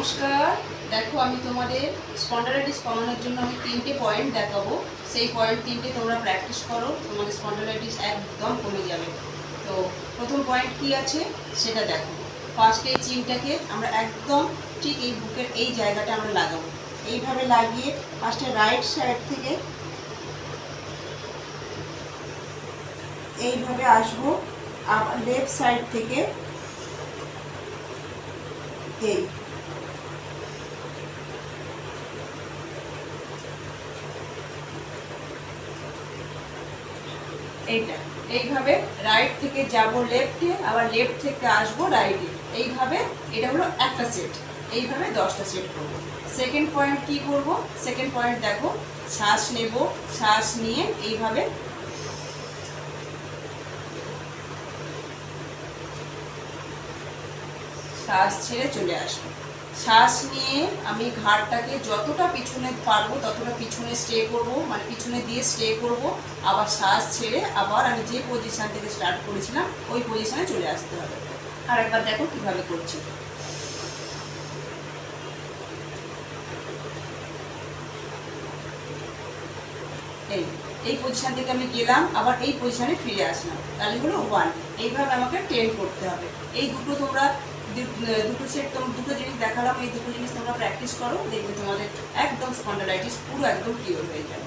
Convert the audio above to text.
নমস্কার। দেখো আমি তোমাদের স্পন্ডালাইটিস কমানোর জন্য আমি 3টে পয়েন্ট দেখাবো। সেই পয়েন্ট 3টে তোমরা প্র্যাকটিস করো, তোমাদের স্পন্ডালাইটিস একদম কমে যাবে। তো প্রথম পয়েন্ট কি আছে সেটা দেখো। ফার্স্টে এই চিনটাকে আমরা একদম ঠিক এই বুকের এই জায়গাটা আমরা লাগাবো। এইভাবে লাগিয়ে ফার্স্টে রাইট সাইড থেকে এইভাবে আসবো, আবার লেফট সাইড থেকে এই এইটা এইভাবে রাইট থেকে যাব লেফটে, আবার লেফট থেকে আসবো রাইটে। এইভাবে এটা হলো একটা সেট। এইভাবে 10টা সেট করব। সেকেন্ড পয়েন্ট কি করব? সেকেন্ড পয়েন্ট দেখো, শ্বাস নেব, শ্বাস নিয়ে এইভাবে শ্বাস ছেড়ে চলে আসবো। শ্বাস নিয়ে আমি ঘাড়টাকে যতটা পিছনে পারবো ততটা পিছনে স্টে করব, মানে পিছনে দিয়ে স্টে করব। আবার শ্বাস ছেড়ে আবার আমি যে পজিশন থেকে স্টার্ট করেছিলাম ওই পজিশনে চলে আসতে হবে। আর একবার দেখো কিভাবে করছি। এই এই পজিশন থেকে আমি গেলাম, আবার এই পজিশনে ফিরে আসলাম, তাহলে হলো 1। এইভাবে আমাকে 10 করতে হবে। এই দুটো তোমরা দুটো সেট দুটো জিনিস দেখালাম, এই দুটো জিনিস তোমরা প্র্যাকটিস করো, দেখবে তোমাদের একদম স্পন্ডালাইটিস পুরো একদম কিওর হয়ে যাবে।